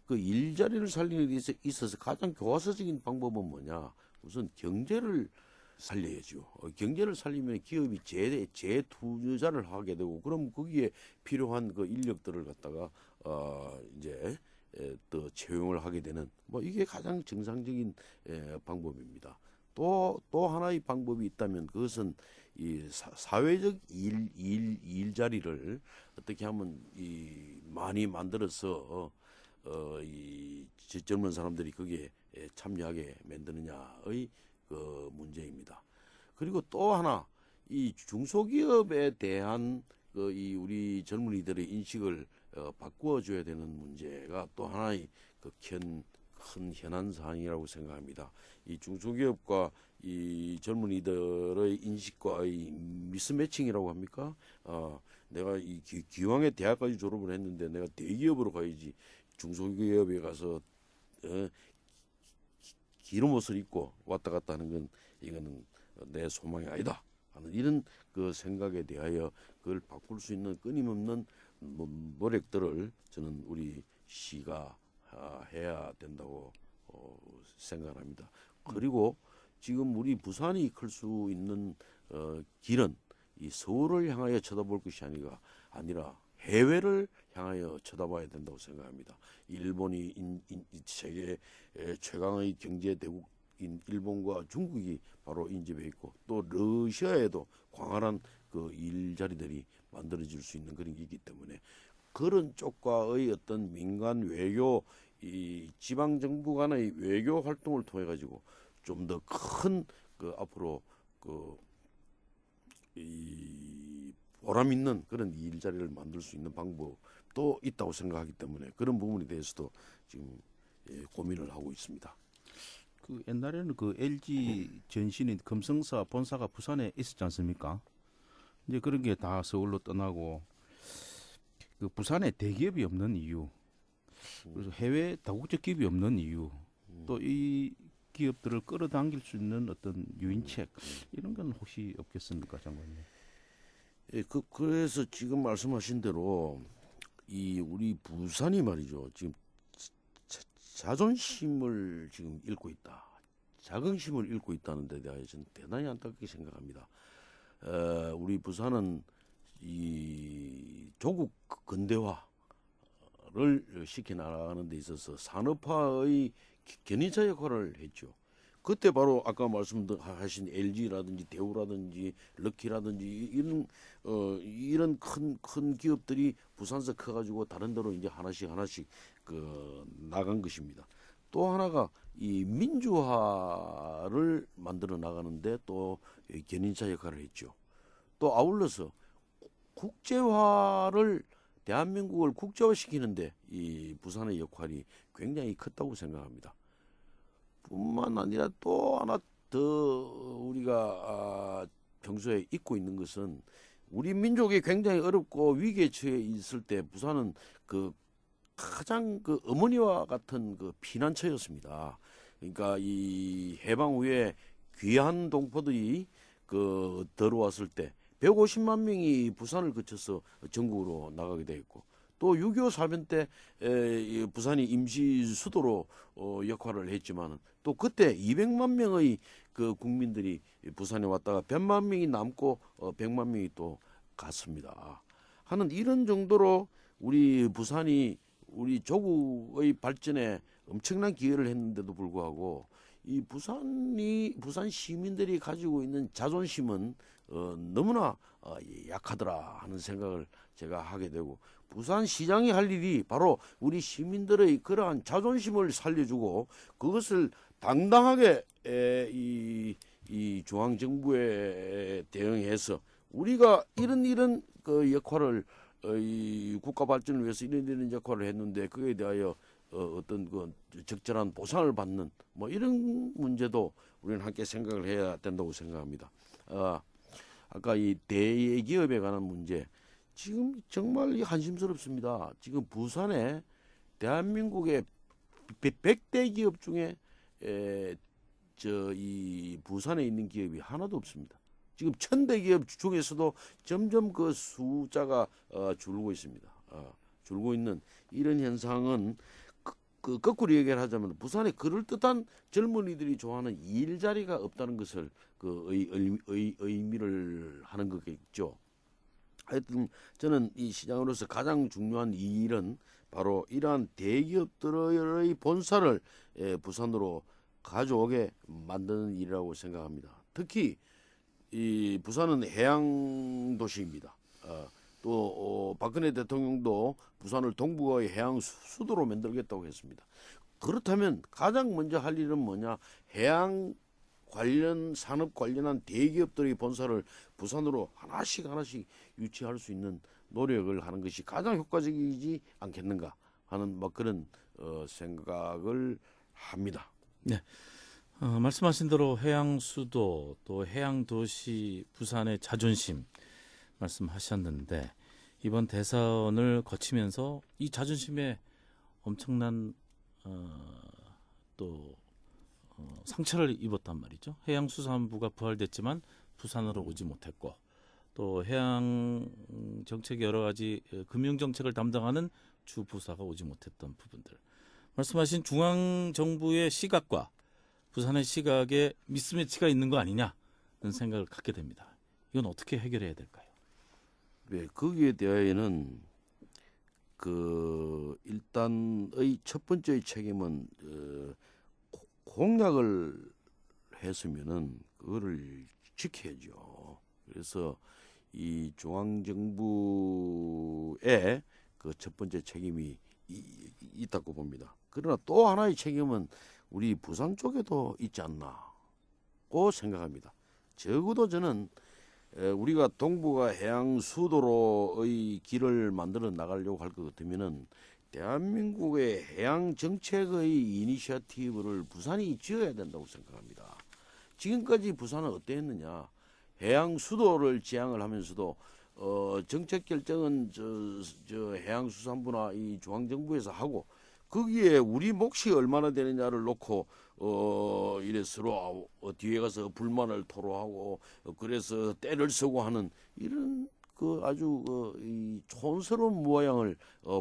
그 일자리를 살리는 데 있어서 가장 교과서적인 방법은 뭐냐? 우선 경제를 살려야죠. 경제를 살리면 기업이 재투자를 하게 되고 그럼 거기에 필요한 그 인력들을 갖다가 이제 또 채용을 하게 되는 뭐 이게 가장 정상적인 방법입니다. 또 하나의 방법이 있다면 그것은 이 사회적 일자리를 어떻게 하면 많이 만들어서 이 젊은 사람들이 거기에 참여하게 만드느냐의 그 문제입니다. 그리고 또 하나 이 중소기업에 대한 이 우리 젊은이들의 인식을 바꾸어 줘야 되는 문제가 또 하나의 큰 현안 사항이라고 생각합니다. 이 중소기업과 이 젊은이들의 인식과의 미스매칭이라고 합니까? 내가 기왕에 대학까지 졸업을 했는데 내가 대기업으로 가야지 중소기업에 가서 긴 옷을 입고 왔다 갔다 하는 건 이거는 내 소망이 아니다 하는 이런 그 생각에 대하여 그걸 바꿀 수 있는 끊임없는 노력들을 저는 우리 시가 해야 된다고 생각합니다. 그리고 지금 우리 부산이 클 수 있는 길은 이 서울을 향하여 쳐다볼 것이 아니라 해외를 향하여 쳐다봐야 된다고 생각합니다. 일본이 세계 최강의 경제 대국인 일본과 중국이 바로 인접해 있고 또 러시아에도 광활한 그 일자리들이 만들어질 수 있는 그런 게 있기 때문에 그런 쪽과의 어떤 민간 외교 이 지방 정부 간의 외교 활동을 통해 가지고 좀 더 큰 그 앞으로 이 보람 있는 그런 일자리를 만들 수 있는 방법도 있다고 생각하기 때문에 그런 부분에 대해서도 지금 고민을 하고 있습니다. 그 옛날에는 그 LG 전신인 금성사 본사가 부산에 있었지 않습니까? 이제 그런 게 다 서울로 떠나고 그 부산에 대기업이 없는 이유, 그래서 해외 다국적 기업이 없는 이유, 또 이 기업들을 끌어당길 수 있는 어떤 유인책 이런 건 혹시 없겠습니까, 장관님? 예, 그래서 지금 말씀하신 대로 이 우리 부산이 말이죠. 지금 자존심을 지금 잃고 있다. 자긍심을 잃고 있다는 데 대하여 저는 대단히 안타깝게 생각합니다. 우리 부산은 이 조국 근대화를 시켜 나가는 데 있어서 산업화의 견인차 역할을 했죠. 그때 바로 아까 말씀하신 LG라든지 대우라든지 럭키라든지 이런 큰 기업들이 부산서 커가지고 다른 데로 이제 하나씩 그 나간 것입니다. 또 하나가 이 민주화를 만들어 나가는데 또 견인차 역할을 했죠. 또 아울러서 국제화를 대한민국을 국제화시키는데 이 부산의 역할이 굉장히 컸다고 생각합니다. 뿐만 아니라 또 하나 더 우리가 평소에 잊고 있는 것은 우리 민족이 굉장히 어렵고 위기에 처해 있을 때 부산은 그 가장 그 어머니와 같은 그 피난처였습니다. 그러니까 이 해방 후에 귀한 동포들이 그 들어왔을 때 150만 명이 부산을 거쳐서 전국으로 나가게 되었고 또 6.25 사변 때 부산이 임시 수도로 역할을 했지만 또 그때 200만 명의 그 국민들이 부산에 왔다가 100만 명이 남고 100만 명이 또 갔습니다. 하는 이런 정도로 우리 부산이 우리 조국의 발전에 엄청난 기여를 했는데도 불구하고 이 부산 시민들이 가지고 있는 자존심은 너무나 약하더라 하는 생각을 제가 하게 되고 부산 시장이 할 일이 바로 우리 시민들의 그러한 자존심을 살려주고 그것을 당당하게 이 중앙 정부에 대응해서 우리가 이런 그 역할을 이 국가 발전을 위해서 이런 역할을 했는데 그에 대하여 어떤 그 적절한 보상을 받는 뭐 이런 문제도 우리는 함께 생각을 해야 된다고 생각합니다. 아까 이 대기업에 관한 문제 지금 정말 한심스럽습니다. 지금 부산에 대한민국의 100대 기업 중에 이 부산에 있는 기업이 하나도 없습니다. 지금 1000대 기업 중에서도 점점 그 숫자가 줄고 있습니다. 줄고 있는 이런 현상은 그 거꾸로 얘기를 하자면 부산에 그럴듯한 젊은이들이 좋아하는 일자리가 없다는 것을 그 의미를 하는 거겠죠. 하여튼 저는 이 시장으로서 가장 중요한 이 일은 바로 이러한 대기업들의 본사를 부산으로 가져오게 만드는 일이라고 생각합니다. 특히 이 부산은 해양 도시입니다. 또 박근혜 대통령도 부산을 동북아의 해양 수도로 만들겠다고 했습니다. 그렇다면 가장 먼저 할 일은 뭐냐? 해양 관련 산업 관련한 대기업들의 본사를 부산으로 하나씩 유치할 수 있는 노력을 하는 것이 가장 효과적이지 않겠는가 하는 뭐 그런 생각을 합니다. 네. 말씀하신 대로 해양 수도 또 해양 도시 부산의 자존심 말씀하셨는데 이번 대선을 거치면서 이 자존심에 엄청난 상처를 입었단 말이죠. 해양수산부가 부활됐지만 부산으로 오지 못했고 또 해양 정책 여러 가지 금융 정책을 담당하는 주 부사가 오지 못했던 부분들 말씀하신 중앙 정부의 시각과 부산의 시각에 미스매치가 있는 거 아니냐 그런 생각을 갖게 됩니다. 이건 어떻게 해결해야 될까요? 네, 거기에 대하여는 일단의 첫 번째 책임은 공약을 했으면은 그거를 지켜야죠. 그래서 이 중앙정부의 그 첫 번째 책임이 있다고 봅니다. 그러나 또 하나의 책임은 우리 부산 쪽에도 있지 않나고 생각합니다. 적어도 저는 우리가 동북아 해양 수도로의 길을 만들어 나가려고 할 것 같으면은 대한민국의 해양 정책의 이니셔티브를 부산이 지어야 된다고 생각합니다. 지금까지 부산은 어땠느냐? 해양 수도를 지향을 하면서도 정책 결정은 저 해양수산부나 이 중앙정부에서 하고 거기에 우리 몫이 얼마나 되느냐를 놓고 이래 서로 뒤에 가서 불만을 토로하고 그래서 때를 쓰고 하는 이런 그 아주 이 촌스러운 모양을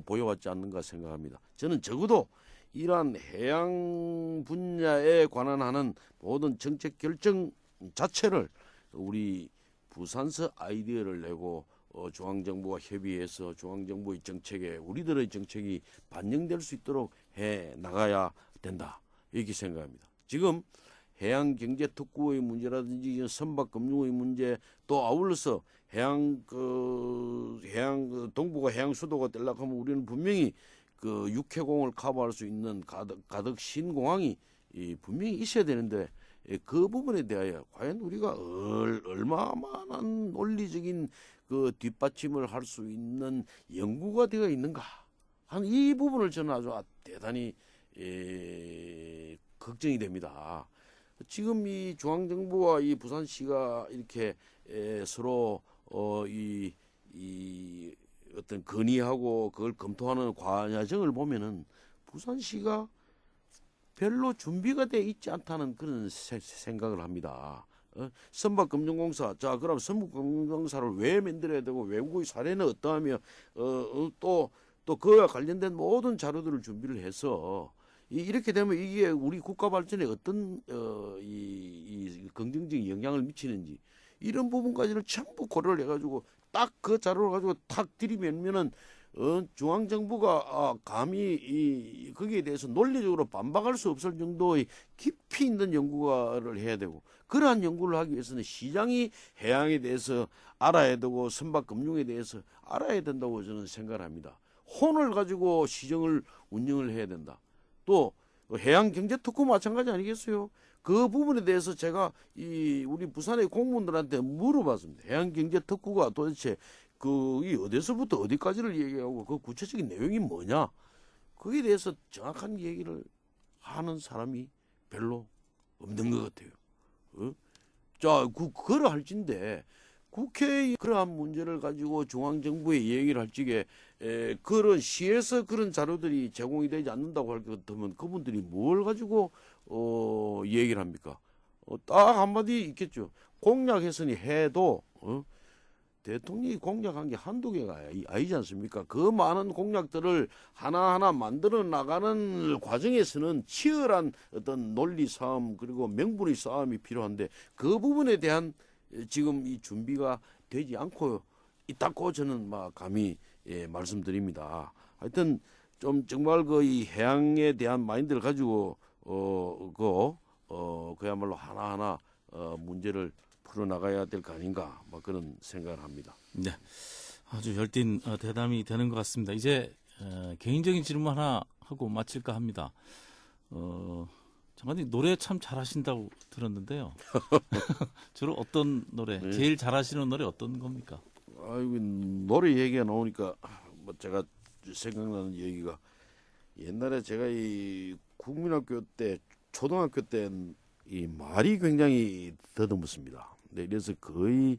보여왔지 않는가 생각합니다. 저는 적어도 이러한 해양 분야에 관한 하는 모든 정책 결정 자체를 우리 부산서 아이디어를 내고 중앙정부와 협의해서 중앙정부의 정책에 우리들의 정책이 반영될 수 있도록 해 나가야 된다 이렇게 생각합니다. 지금 해양경제특구의 문제라든지 선박금융의 문제 또 아울러서 동북아 해양수도가 되려고 하면 우리는 분명히 그 육해공을 커버할 수 있는 가덕 신공항이 분명히 있어야 되는데 그 부분에 대하여 과연 우리가 얼마만한 논리적인 그 뒷받침을 할 수 있는 연구가 되어 있는가 하는 이 부분을 저는 아주 대단히 걱정이 됩니다. 지금 이 중앙정부와 이 부산시가 이렇게 서로 이 어떤 건의하고 그걸 검토하는 과정을 보면은 부산시가 별로 준비가 돼 있지 않다는 그런 생각을 합니다. 선박금융공사, 자 그럼 선박금융공사를 왜 만들어야 되고 외국의 사례는 어떠하며 또 그와 관련된 모든 자료들을 준비를 해서 이렇게 되면 이게 우리 국가 발전에 어떤 이 긍정적인 영향을 미치는지 이런 부분까지를 전부 고려를 해가지고 딱 그 자료를 가지고 탁 들이밀면은 중앙정부가 감히 거기에 대해서 논리적으로 반박할 수 없을 정도의 깊이 있는 연구를 해야 되고 그러한 연구를 하기 위해서는 시장이 해양에 대해서 알아야 되고 선박금융에 대해서 알아야 된다고 저는 생각을 합니다. 혼을 가지고 시정을 운영을 해야 된다. 또 해양경제특구 마찬가지 아니겠어요? 그 부분에 대해서 제가 우리 부산의 공무원들한테 물어봤습니다. 해양경제특구가 도대체 이 어디서부터 어디까지를 얘기하고 그 구체적인 내용이 뭐냐? 거기에 대해서 정확한 얘기를 하는 사람이 별로 없는 것 같아요. 자, 그걸 할진데 국회의 그러한 문제를 가지고 중앙정부에 얘기를 할 적에 그런 시에서 그런 자료들이 제공이 되지 않는다고 할 것 같으면 그분들이 뭘 가지고 얘기를 합니까? 딱 한마디 있겠죠. 공약했으니 해도 대통령이 공약한 게 한두 개가 아니지 않습니까? 그 많은 공약들을 하나하나 만들어 나가는 과정에서는 치열한 어떤 논리 싸움 그리고 명분의 싸움이 필요한데 그 부분에 대한 지금 이 준비가 되지 않고 있다고 저는 감히 말씀드립니다. 하여튼 좀 정말 이 해양에 대한 마인드를 가지고 그야말로 하나하나 문제를 풀어나가야 될 거 아닌가 그런 생각을 합니다. 네, 아주 열띤 대담이 되는 것 같습니다. 이제 개인적인 질문 하나 하고 마칠까 합니다. 장관님 노래 참 잘하신다고 들었는데요. 주로 어떤 노래, 제일 잘하시는 노래 어떤 겁니까? 아이고 노래 얘기가 나오니까 제가 생각나는 얘기가 옛날에 제가 이 국민학교 때 초등학교 때 이 말이 굉장히 더듬었습니다. 네, 그래서 거의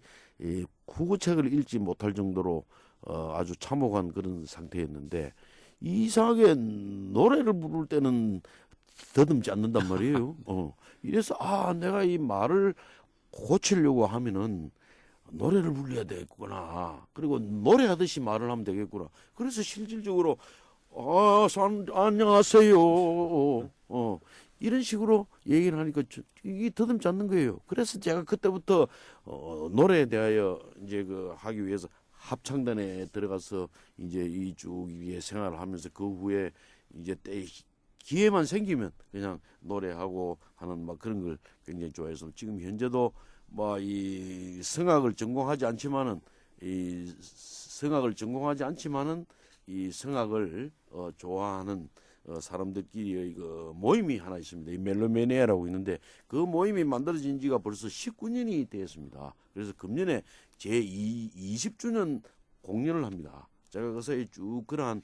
국어책을 읽지 못할 정도로 아주 참혹한 그런 상태였는데 이상하게 노래를 부를 때는 더듬지 않는단 말이에요. 이래서 내가 이 말을 고치려고 하면은 노래를 불러야 되겠구나. 그리고 노래하듯이 말을 하면 되겠구나. 그래서 실질적으로 안녕하세요. 이런 식으로 얘기를 하니까 이게 더듬지 않는 거예요. 그래서 제가 그때부터 노래에 대하여 이제 그 하기 위해서 합창단에 들어가서 이제 이쭉 위에 생활을 하면서 그 후에 이제 때 기회만 생기면 그냥 노래하고 하는 막 그런 걸 굉장히 좋아해서 지금 현재도 뭐 이 성악을 전공하지 않지만은 이 성악을 좋아하는 사람들끼리의 그 모임이 하나 있습니다. 이 멜로매니아라고 있는데 그 모임이 만들어진 지가 벌써 19년이 되었습니다. 그래서 금년에 제 20주년 공연을 합니다. 제가 그래서 쭉 그러한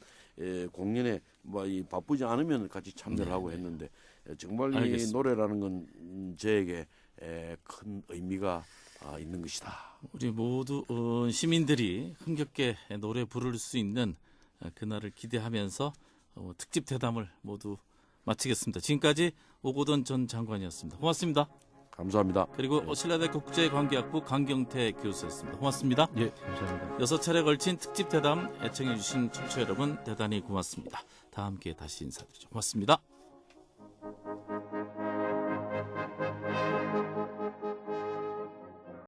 공연에 뭐 이 바쁘지 않으면 같이 참여를 하고 했는데 정말 알겠습니다. 이 노래라는 건 저에게 큰 의미가 있는 것이다. 우리 모두 시민들이 흥겹게 노래 부를 수 있는 그날을 기대하면서 특집 대담을 모두 마치겠습니다. 지금까지 오고돈 전 장관이었습니다. 고맙습니다. 감사합니다. 그리고 신라대 국제관계학부 강경태 교수였습니다. 고맙습니다. 예, 감사합니다. 6차례 걸친 특집 대담 애청해주신 청취자 여러분 대단히 고맙습니다. 다음 기회에 다시 인사드리죠. 고맙습니다.